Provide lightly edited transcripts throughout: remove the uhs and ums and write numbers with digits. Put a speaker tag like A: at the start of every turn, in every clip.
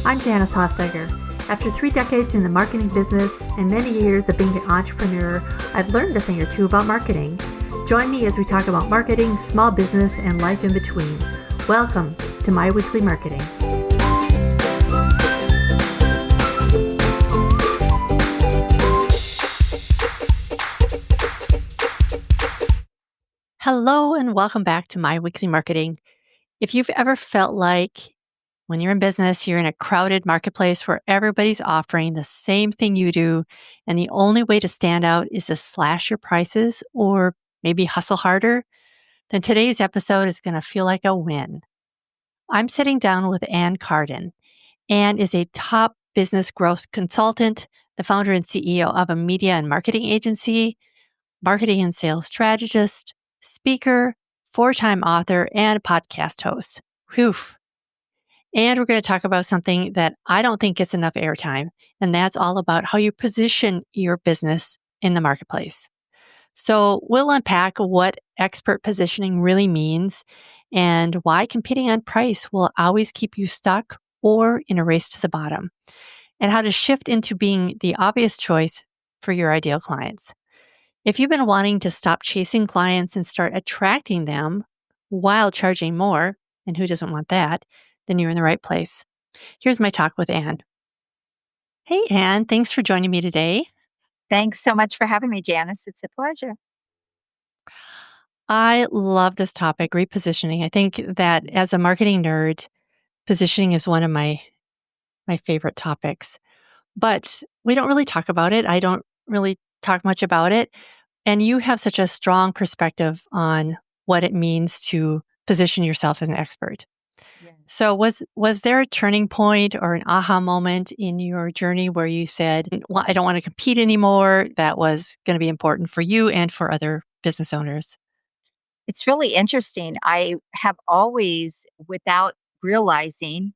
A: I'm Janice Hossteiger. After 3 decades in the marketing business and many years of being an entrepreneur, I've learned a thing or two about marketing. Join me as we talk about marketing, small business, and life in between. Welcome to My Weekly Marketing. Hello and welcome back to My Weekly Marketing. If you've ever felt like when you're in business, you're in a crowded marketplace where everybody's offering the same thing you do, and the only way to stand out is to slash your prices or maybe hustle harder, then today's episode is going to feel like a win. I'm sitting down with Ann Carden. Ann is a top business growth consultant, the founder and CEO of a media and marketing agency, marketing and sales strategist, speaker, 4-time author, and podcast host. Whew. And we're going to talk about something that I don't think gets enough airtime, and that's all about how you position your business in the marketplace. So we'll unpack what expert positioning really means and why competing on price will always keep you stuck or in a race to the bottom, and how to shift into being the obvious choice for your ideal clients. If you've been wanting to stop chasing clients and start attracting them while charging more, and who doesn't want that, then you're in the right place. Here's my talk with Ann. Hey, Ann, thanks for joining me today.
B: Thanks so much for having me, Janice. It's a pleasure.
A: I love this topic, repositioning. I think that as a marketing nerd, positioning is one of my favorite topics. But we don't really talk about it. I don't really talk much about it. And you have such a strong perspective on what it means to position yourself as an expert.
B: Yeah.
A: So was there a turning point or an aha moment in your journey where you said, well, I don't want to compete anymore? That was going to be important for you and for other business owners.
B: It's really interesting. I have always, without realizing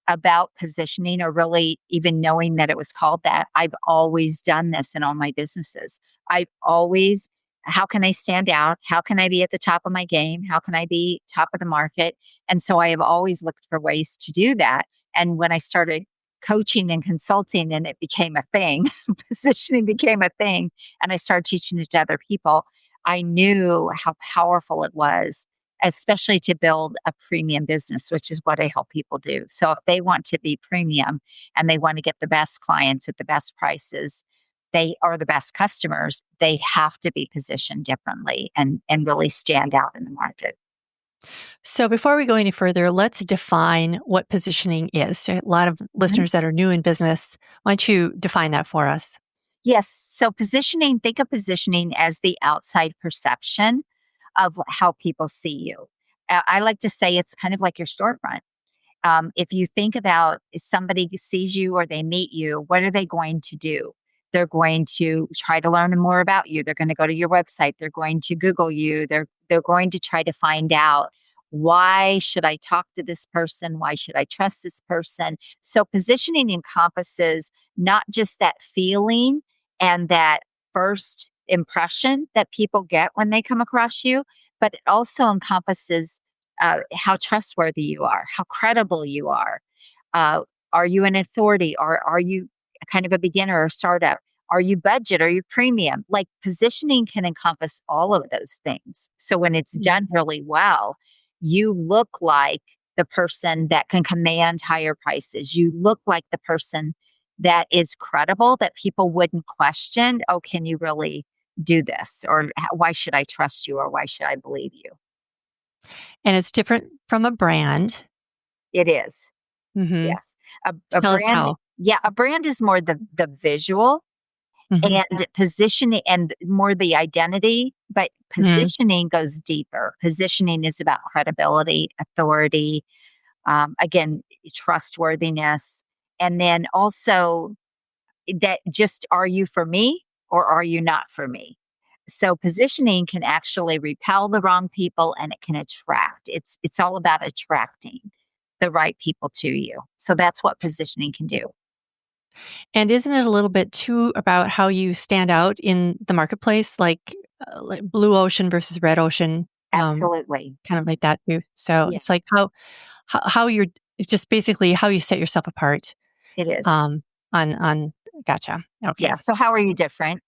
B: about positioning or really even knowing that it was called that, I've always done this in all my businesses. I've always, how can I stand out? How can I be at the top of my game? How can I be top of the market? And so I have always looked for ways to do that. And when I started coaching and consulting and it became a thing, positioning became a thing, and I started teaching it to other people, I knew how powerful it was, especially to build a premium business, which is what I help people do. So if they want to be premium and they want to get the best clients at the best prices, they are the best customers, they have to be positioned differently and really stand out in the market.
A: So before we go any further, let's define what positioning is. So a lot of listeners that are new in business, why don't you define that for us?
B: Yes. So positioning, think of positioning as the outside perception of how people see you. I like to say it's kind of like your storefront. If you think about if somebody sees you or they meet you, what are they going to do? They're going to try to learn more about you. They're going to go to your website. They're going to Google you. They're going to try to find out, why should I talk to this person? Why should I trust this person? So positioning encompasses not just that feeling and that first impression that people get when they come across you, but it also encompasses how trustworthy you are, how credible you are. Are you an authority, or are you kind of a beginner or startup? Are you budget? Are you premium? Like, positioning can encompass all of those things. So when it's done really well, you look like the person that can command higher prices. You look like the person that is credible, that people wouldn't question, oh, can you really do this? Or why should I trust you? Or why should I believe you?
A: And it's different from a brand.
B: It is.
A: Mm-hmm.
B: Yes. A
A: Tell us
B: brand,
A: how.
B: yeah, a brand is more the visual and positioning and more the identity, but positioning goes deeper. Positioning is about credibility, authority, again, trustworthiness, and then also that just, are you for me or are you not for me? So positioning can actually repel the wrong people and it can attract. It's all about attracting the right people to you. So that's what positioning can do.
A: And isn't it a little bit too about how you stand out in the marketplace, like blue ocean versus red ocean?
B: Absolutely.
A: Kind of like that too. So
B: Yeah.
A: it's like how you're it's just basically how you set yourself apart.
B: It is.
A: Um, on gotcha.
B: Yeah.
A: Okay.
B: So how are you different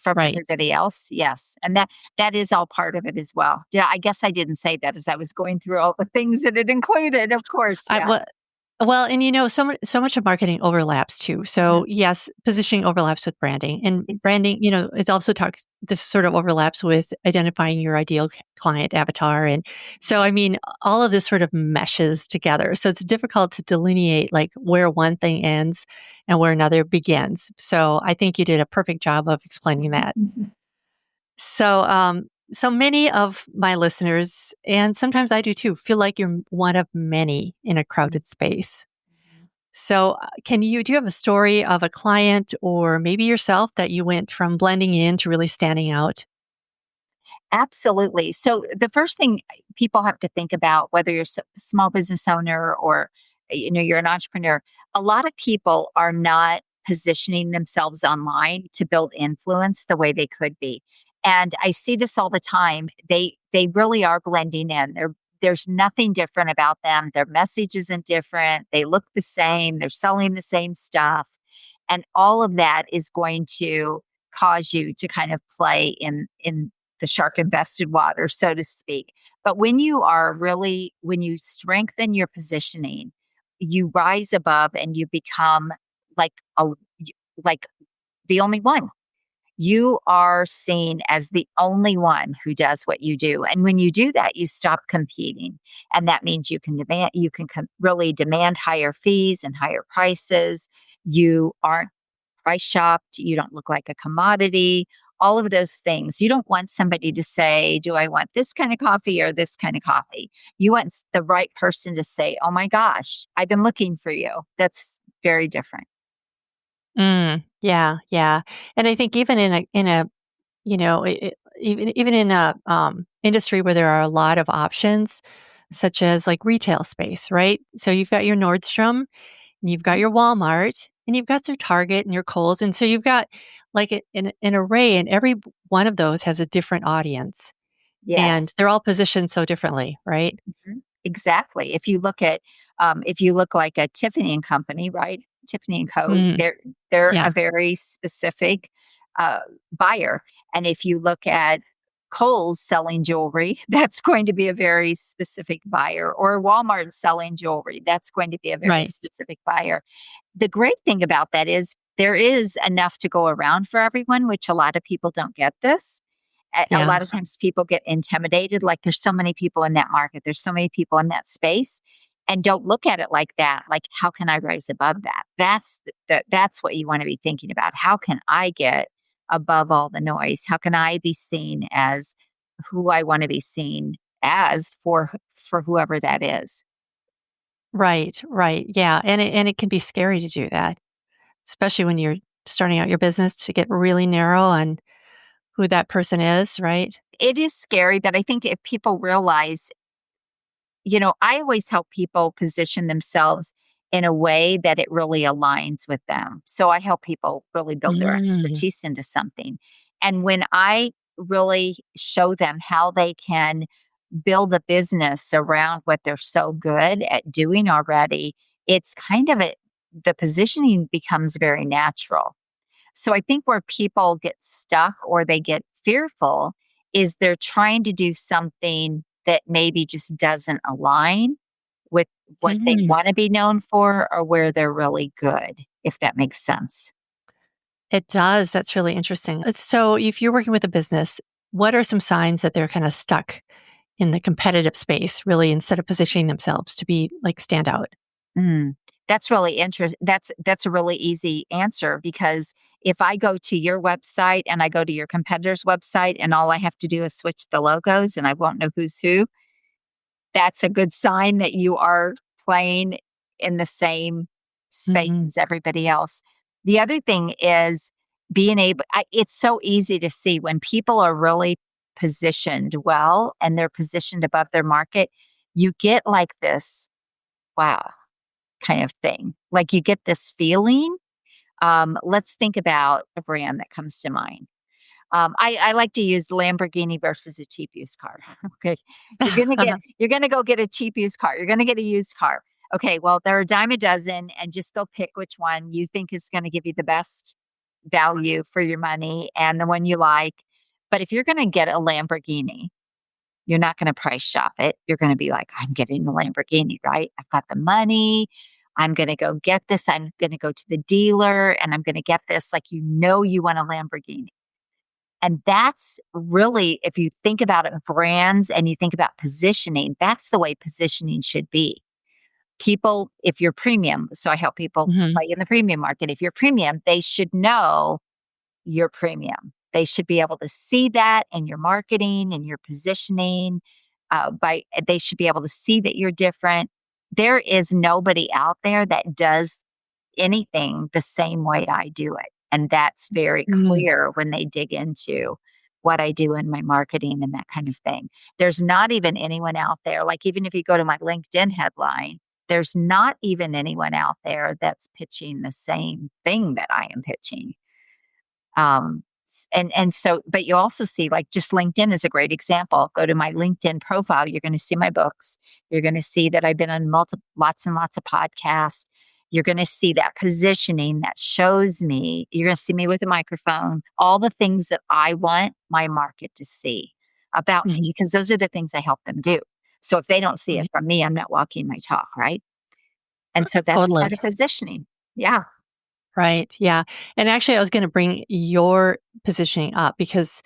B: from
A: Right.
B: everybody else? Yes. And that is all part of it as well. Yeah, I guess I didn't say that as I was going through all the things that it included. Of course.
A: I
B: Yeah.
A: well well, and so much of marketing overlaps too.
B: Mhm.
A: So yes, positioning overlaps with branding, and
B: It does.
A: branding, it also talks. This sort of overlaps with identifying your ideal client avatar, and so I mean, all of this sort of meshes together. So it's difficult to delineate like where one thing ends and where another begins. So I think you did a perfect job of explaining that.
B: Mhm.
A: So many of my listeners, and sometimes I do too, feel like you're one of many in a crowded space.
B: Mhm.
A: So, do you have a story of a client or maybe yourself that you went from blending in to really standing out?
B: Absolutely. So the first thing people have to think about, whether you're a small business owner or you're an entrepreneur, a lot of people are not positioning themselves online to build influence the way they could be. And I see this all the time. They really are blending in. There's nothing different about them. Their message isn't different. They look the same. They're selling the same stuff. And all of that is going to cause you to kind of play in the shark infested water, so to speak. But when you strengthen your positioning, you rise above and you become like like the only one. You are seen as the only one who does what you do. And when you do that, you stop competing. And that means you can really demand higher fees and higher prices. You aren't price shopped. You don't look like a commodity. All of those things. You don't want somebody to say, do I want this kind of coffee or this kind of coffee? You want the right person to say, oh my gosh, I've been looking for you. That's very different.
A: Yeah, yeah. And I think even in a even in a industry where there are a lot of options, such as like retail space, right? So you've got your Nordstrom, and you've got
B: Mhm.
A: your Walmart, and you've got your Target and your Kohl's, and so you've got like an array, and every one of those has a different audience, and
B: Yes.
A: they're all positioned so differently, right?
B: Mhm. Exactly. If you look like a Tiffany and Company, right? Tiffany and Co.
A: Mm,
B: They're
A: yeah,
B: a very specific uh, buyer, and if you look at Kohl's selling jewelry, that's going to be a very specific buyer, or Walmart selling jewelry, that's going to be a very
A: right.
B: specific buyer. The great thing about that is there is enough to go around for everyone, which a lot of people don't get this. A
A: Yeah.
B: lot of times people get intimidated, like there's so many people in that market, there's so many people in that space, and don't look at it like that. Like, how can I rise above that? That's what you want to be thinking about. How can I get above all the noise? How can I be seen as who I want to be seen as for whoever that is?
A: Right, right. Yeah, and it can be scary to do that, especially when you're starting out your business to get really narrow on who that person is, right?
B: It is scary, but I think if people realize, I always help people position themselves in a way that it really aligns with them. So I help people really build their
A: Mm,
B: expertise into something. And when I really show them how they can build a business around what they're so good at doing already, it's kind of the positioning becomes very natural. So I think where people get stuck or they get fearful is they're trying to do something that maybe just doesn't align with what they
A: mhm.
B: want to be known for or where they're really good, if that makes sense.
A: It does, that's really interesting. So if you're working with a business, what are some signs that they're kinda stuck in the competitive space, really, instead of positioning themselves to be, like, stand out?
B: Mm. That's really interesting. That's a really easy answer because if I go to your website and I go to your competitor's website and all I have to do is switch the logos and I won't know who's who, that's a good sign that you are playing in the same space
A: Mhm.
B: as everybody else. The other thing is it's so easy to see when people are really positioned well and they're positioned above their market, you get like this, wow, kind of thing. Like you get this feeling. Let's think about a brand that comes to mind. I like to use Lamborghini versus a cheap used car. Okay. You're gonna go get a cheap used car. You're gonna get a used car. Okay, well, there are a dime a dozen, and just go pick which one you think is going to give you the best value for your money and the one you like. But if you're going to get a Lamborghini, you're not going to price shop it. You're going to be like, I'm getting the Lamborghini, right? I've got the money. I'm going to go get this. I'm going to go to the dealer and I'm going to get this. Like, you want a Lamborghini. And that's really, if you think about it, brands and you think about positioning, that's the way positioning should be. People, if you're premium, so I help people
A: Mhm,
B: play in the premium market. If you're premium, they should know you're premium. They should be able to see that in your marketing and your positioning. They should be able to see that you're different. There is nobody out there that does anything the same way I do it. And that's very
A: mhm,
B: clear when they dig into what I do in my marketing and that kind of thing. There's not even anyone out there, like even if you go to my LinkedIn headline, there's not even anyone out there that's pitching the same thing that I am pitching. And so, but you also see, like, just LinkedIn is a great example. Go to my LinkedIn profile. You're going to see my books. You're going to see that I've been on lots and lots of podcasts. You're going to see that positioning that shows me. You're going to see me with a microphone. All the things that I want my market to see about me,
A: mhm.
B: because those are the things I help them do. So if they don't see it
A: Right,
B: from me, I'm not walking my talk, right? And so that's
A: totally.
B: part of positioning. Yeah.
A: Right, yeah, and actually, I was gonna bring your positioning up because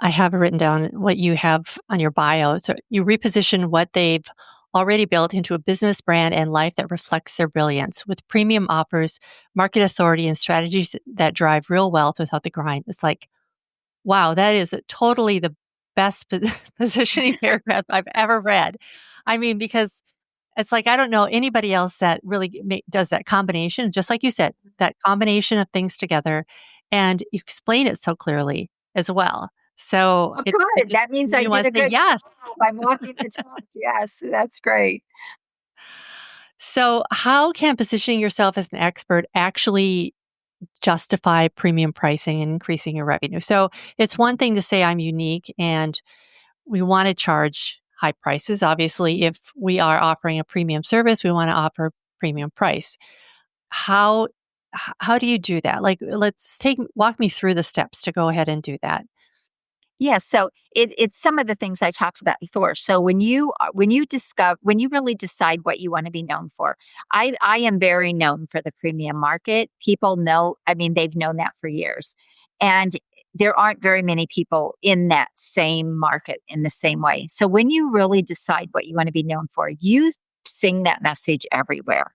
A: I have written down what you have on your bio. So you reposition what they've already built into a business brand and life that reflects their brilliance with premium offers, market authority, and strategies that drive real wealth without the grind. It's like, wow, that is totally the best positioning paragraph I've ever read. I mean, because it's like, I don't know anybody else that really does that combination, just like you said, that combination of things together, and you explain it so clearly as well. So
B: Oh,
A: it
B: good.
A: just
B: That means
A: makes
B: I
A: me
B: did
A: wanna
B: a
A: say
B: good
A: yes.
B: job. I'm walking the talk. Yes, that's great.
A: So how can positioning yourself as an expert actually justify premium pricing and increasing your revenue? So it's one thing to say I'm unique and we wanna charge high prices. Obviously, if we are offering a premium service, we wanna offer premium price. How how do you do that? Like, let's take walk me through the steps to go ahead and do that.
B: Yes, so it's some of the things I talked about before. So when you really decide what you want to be known for, I am very known for the premium market. People know, I mean, they've known that for years, and there aren't very many people in that same market in the same way. So when you really decide what you want to be known for, you sing that message everywhere.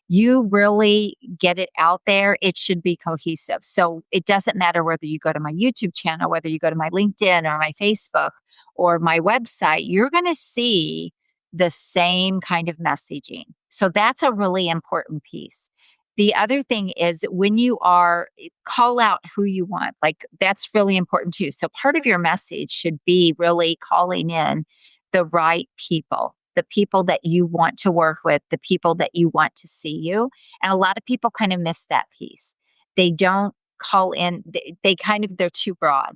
B: You really get it out there, it should be cohesive. So it doesn't matter whether you go to my YouTube channel, whether you go to my LinkedIn or my Facebook or my website, you're going to see the same kind of messaging. So that's a really important piece. The other thing is when you are call out who you want. Like that's really important too. So part of your message should be really calling in the right people, the people that you want to work with, the people that you want to see you. And a lot of people kind of miss that piece. They don't call in, they kind of, they're too broad.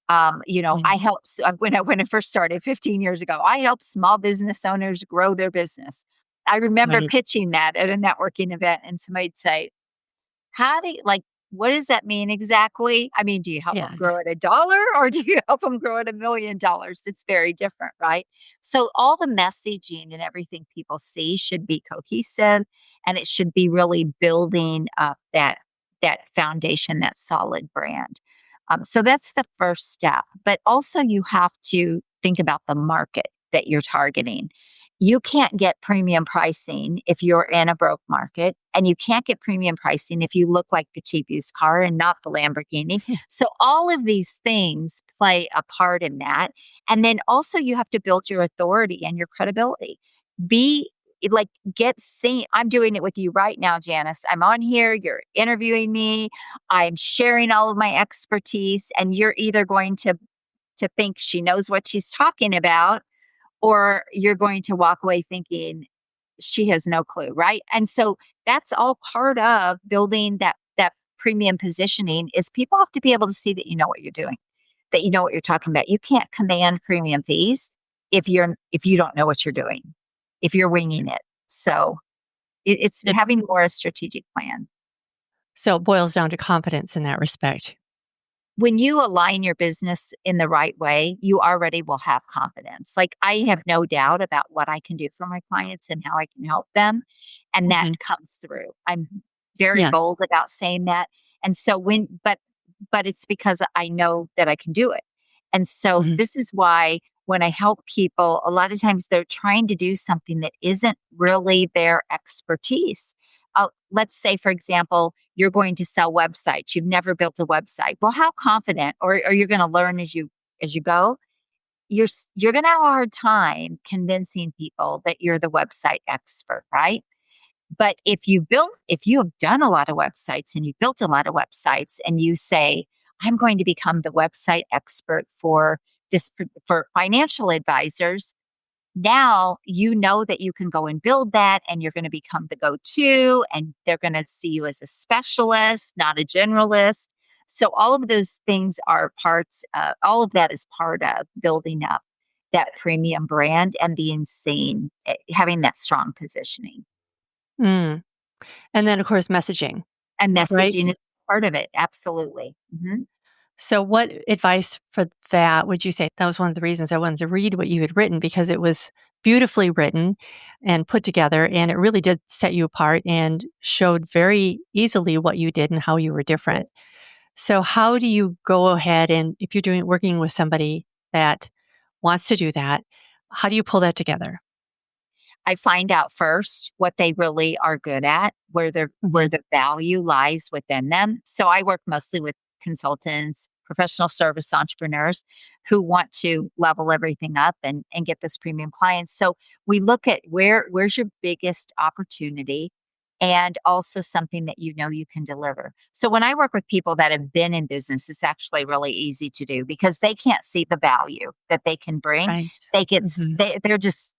A: Mm,
B: I helped when I first started 15 years ago, I helped small business owners grow their business. I remember
A: right.
B: pitching that at a networking event, and somebody'd say, how do you like, what does that mean exactly? I mean, do you help
A: Yeah.
B: them grow at a dollar or do you help them grow at $1 million? It's very different, right? So all the messaging and everything people see should be cohesive and it should be really building up that foundation, that solid brand. So that's the first step. But also you have to think about the market that you're targeting. You can't get premium pricing if you're in a broke market, and you can't get premium pricing if you look like the cheap used car and not the Lamborghini. So, all of these things play a part in that. And then also, you have to build your authority and your credibility. Be like, get seen. I'm doing it with you right now, Janice. I'm on here, you're interviewing me, I'm sharing all of my expertise, and you're either going to think she knows what she's talking about or you're going to walk away thinking she has no clue, right? And so that's all part of building that premium positioning is people have to be able to see that you know what you're doing, that you know what you're talking about. You can't command premium fees if you don't know what you're doing, if you're winging it. So It's
A: It
B: having more a strategic plan.
A: so it boils down to confidence in that respect.
B: When you align your business in the right way, you already will have confidence. Like, I have no doubt about what I can do for my clients and how I can help them. And that
A: Mhm.
B: comes through. I'm very
A: Yeah.
B: bold about saying that. And so but it's because I know that I can do it. And so
A: Mhm.
B: this is why when I help people, a lot of times they're trying to do something that isn't really their expertise. Let's say, for example, you're going to sell websites. You've never built a website. Well, how confident, or you're going to learn as you go. You're going to have a hard time convincing people that you're the website expert, right? But if you have done a lot of websites and you built a lot of websites, and you say, I'm going to become the website expert for for financial advisors, now you know that you can go and build that, and you're going to become the go-to, and they're going to see you as a specialist, not a generalist. So all of those things are all of that is part of building up that premium brand and being seen, having that strong positioning.
A: Mm. And then, of course, messaging,
B: And
A: right?
B: messaging is part of it. Absolutely.
A: So, what advice for that would you say? That was one of the reasons I wanted to read what you had written because it was beautifully written and put together, and it really did set you apart and showed very easily what you did and how you were different. So, how do you go ahead and if you're doing working with somebody that wants to do that, how do you pull that together?
B: I find out first what they really are good at, where
A: Hmm.
B: the value lies within them. So I work mostly with consultants, professional service entrepreneurs who want to level everything up and get those premium clients. So we look at where's your biggest opportunity, and also something that you know you can deliver. So when I work with people that have been in business, it's actually really easy to do because they can't see the value that they can bring.
A: Right. Hmm.
B: They're just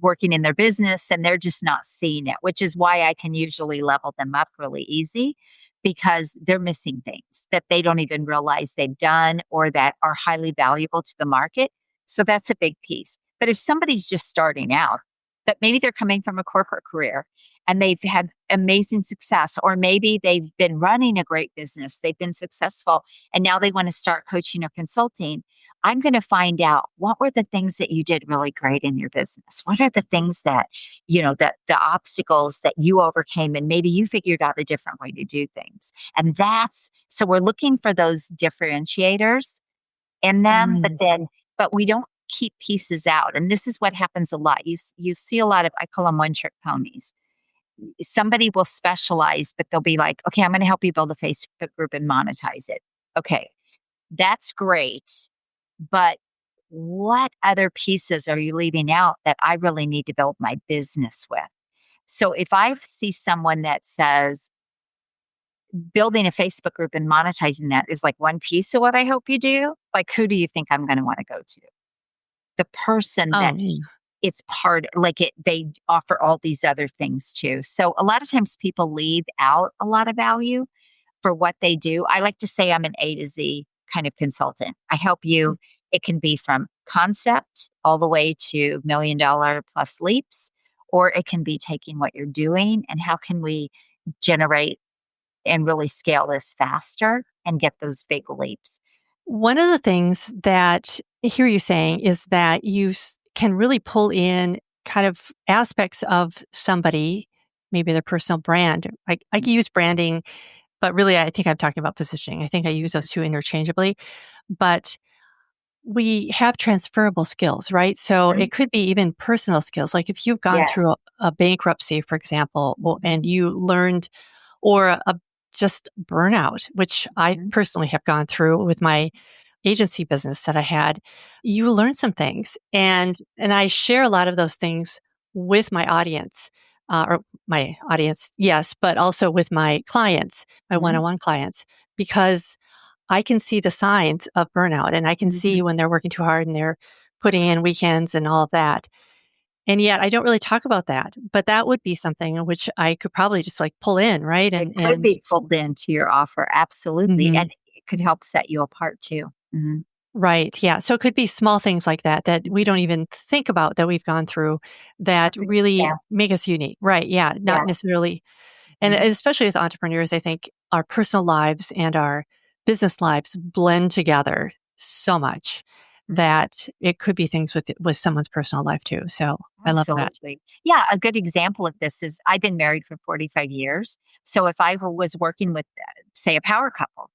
B: working in their business, and they're just not seeing it, which is why I can usually level them up really easy because they're missing things that they don't even realize they've done or that are highly valuable to the market. So that's a big piece. But if somebody's just starting out, but maybe they're coming from a corporate career and they've had amazing success, or maybe they've been running a great business, they've been successful, and now they want to start coaching or consulting. I'm going to find out what were the things that you did really great in your business. What are the things that, that the obstacles that you overcame, and maybe you figured out a different way to do things. And so we're looking for those differentiators in them,
A: Mm.
B: but we don't keep pieces out. And this is what happens a lot. You see a lot of, I call them one trick ponies. Somebody will specialize, but they'll be like, okay, I'm going to help you build a Facebook group and monetize it. Okay, that's great. But what other pieces are you leaving out that I really need to build my business with? So if I see someone that says building a Facebook group and monetizing that is like one piece of what I hope you do, like, who do you think I'm going to want to go to? The person
A: Oh,
B: that
A: yeah.
B: it's part like it they offer all these other things too. So a lot of times people leave out a lot of value for what they do. I like to say I'm an A to Z kind of consultant. I help you. It can be from concept all the way to $1 million plus leaps, or it can be taking what you're doing and how can we generate and really scale this faster and get those big leaps.
A: One of the things that I hear you saying is that can really pull in kind of aspects of somebody, maybe their personal brand. I can use branding, but really I think I'm talking about positioning. I think I use those two interchangeably. But we have transferable skills, right? So
B: Mhm.
A: it could be even personal skills. Like if you've gone
B: Yes.
A: through a bankruptcy, for example, and you learned, or just burnout, which I
B: Mhm.
A: personally have gone through with my agency business that I had, you learn some things,
B: Yes.
A: and I share a lot of those things with my audience, or my audience, yes, but also with my clients, my
B: Mhm.
A: one-on-one clients, because I can see the signs of burnout and I can see
B: Mhm.
A: when they're working too hard and they're putting in weekends and all of that. And yet I don't really talk about that, but that would be something in which I could probably just like pull in, right?
B: It could be pulled into your offer, absolutely,
A: Mhm.
B: and it could help set you apart too. Mhm.
A: Right. Yeah. So it could be small things like that that we don't even think about that we've gone through that
B: Perfect
A: really
B: example.
A: make us unique. Right. Yeah. Not
B: Yes.
A: necessarily. And
B: Mhm.
A: especially as entrepreneurs, I think our personal lives and our business lives blend together so much that it could be things with someone's personal life too. So I love that.
B: Absolutely. Yeah, a good example of this is I've been married for 45 years. So if I was working with, say, a power couple,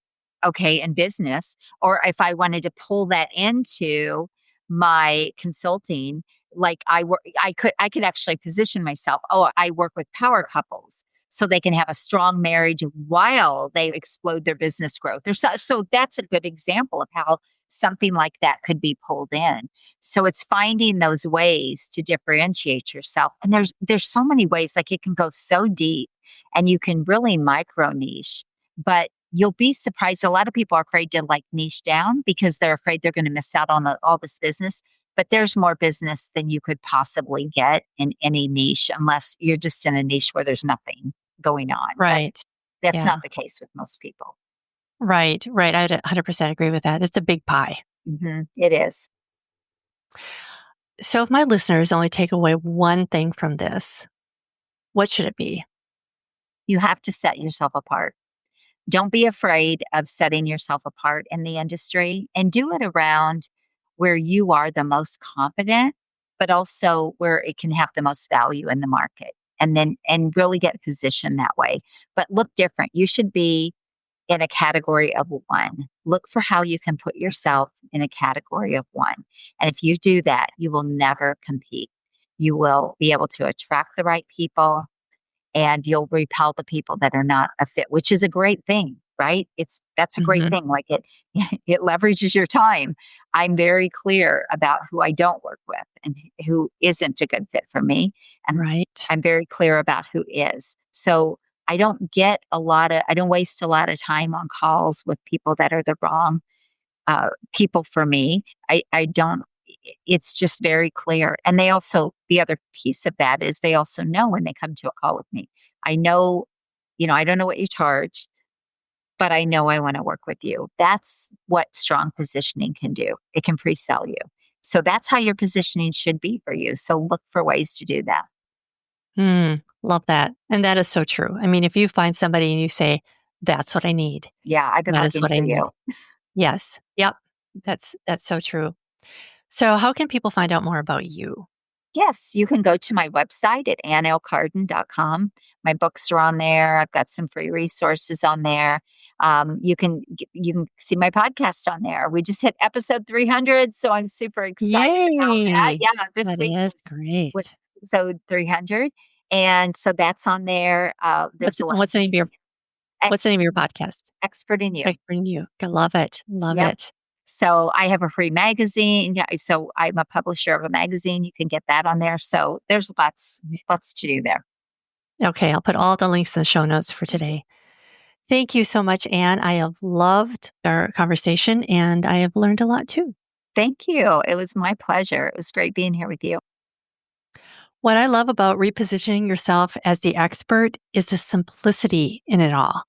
B: okay, in business, or if I wanted to pull that into my consulting, like I could actually position myself. Oh, I work with power couples. So they can have a strong marriage while they explode their business growth. So that's a good example of how something like that could be pulled in. So it's finding those ways to differentiate yourself. And there's so many ways, like it can go so deep and you can really micro niche, but you'll be surprised. A lot of people are afraid to like niche down because they're afraid they're going to miss out on all this business. But there's more business than you could possibly get in any niche unless you're just in a niche where there's nothing going on. But
A: Right.
B: that's
A: Yeah.
B: not the case with most people.
A: Right. Right. I'd 100% agree with that. It's a big pie.
B: It is.
A: So if my listeners only take away one thing from this, what should it be?
B: You have to set yourself apart. Don't be afraid of setting yourself apart in the industry and do it around where you are the most confident, but also where it can have the most value in the market. And really get positioned that way. But look different. You should be in a category of one. Look for how you can put yourself in a category of one. And if you do that, you will never compete. You will be able to attract the right people and you'll repel the people that are not a fit, which is a great thing, right? That's a great
A: Hmm.
B: thing. Like it it leverages your time. I'm very clear about who I don't work with and who isn't a good fit for me. And
A: Right.
B: I'm very clear about who is. So I don't waste a lot of time on calls with people that are the wrong people for me. I don't, it's just very clear. And they also, the other piece of that is they also know when they come to a call with me. I know, I don't know what you charge, but I know I want to work with you. That's what strong positioning can do. It can pre sell you. So that's how your positioning should be for you. So look for ways to do that.
A: Love that. And that is so true. I mean, if you find somebody and you say, that's what I need,
B: Yeah, I've been
A: that is
B: looking
A: what I
B: for
A: need.
B: you.
A: Yes. Yep. That's so true. So how can people find out more about you?
B: Yes, you can go to my website at annlcarden.com. My books are on there. I've got some free resources on there. You can see my podcast on there. We just hit episode 300, so I'm super excited about that.
A: Yay.
B: Yeah, this
A: That
B: week
A: is
B: was
A: great.
B: episode 300, and so that's on there. There's a lot
A: What's the name of your what's
B: ex-
A: the name of your podcast?
B: expert in you.
A: Expert in You. I love it. Love
B: Yep.
A: it.
B: So I have a free magazine. Yeah, so I'm a publisher of a magazine. You can get that on there. So there's lots to do there.
A: Okay, I'll put all the links in the show notes for today. Thank you so much, Anne. I have loved our conversation and I have learned a lot too.
B: Thank you. It was my pleasure. It was great being here with you.
A: What I love about repositioning yourself as the expert is the simplicity in it all.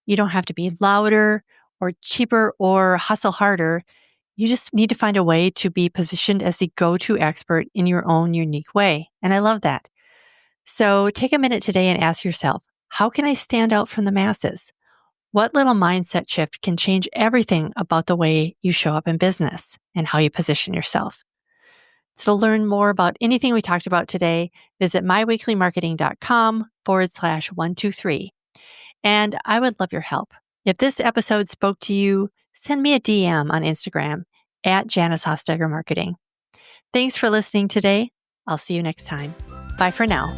A: You don't have to be louder or cheaper or hustle harder. You just need to find a way to be positioned as the go to expert in your own unique way. And I love that. So take a minute today and ask yourself, how can I stand out from the masses? What little mindset shift can change everything about the way you show up in business and how you position yourself? So to learn more about anything we talked about today, visit myweeklymarketing.com/123. And I would love your help. If this episode spoke to you, send me a DM on Instagram at Janice Hossteger Marketing. Thanks for listening today. I'll see you next time. Bye for now.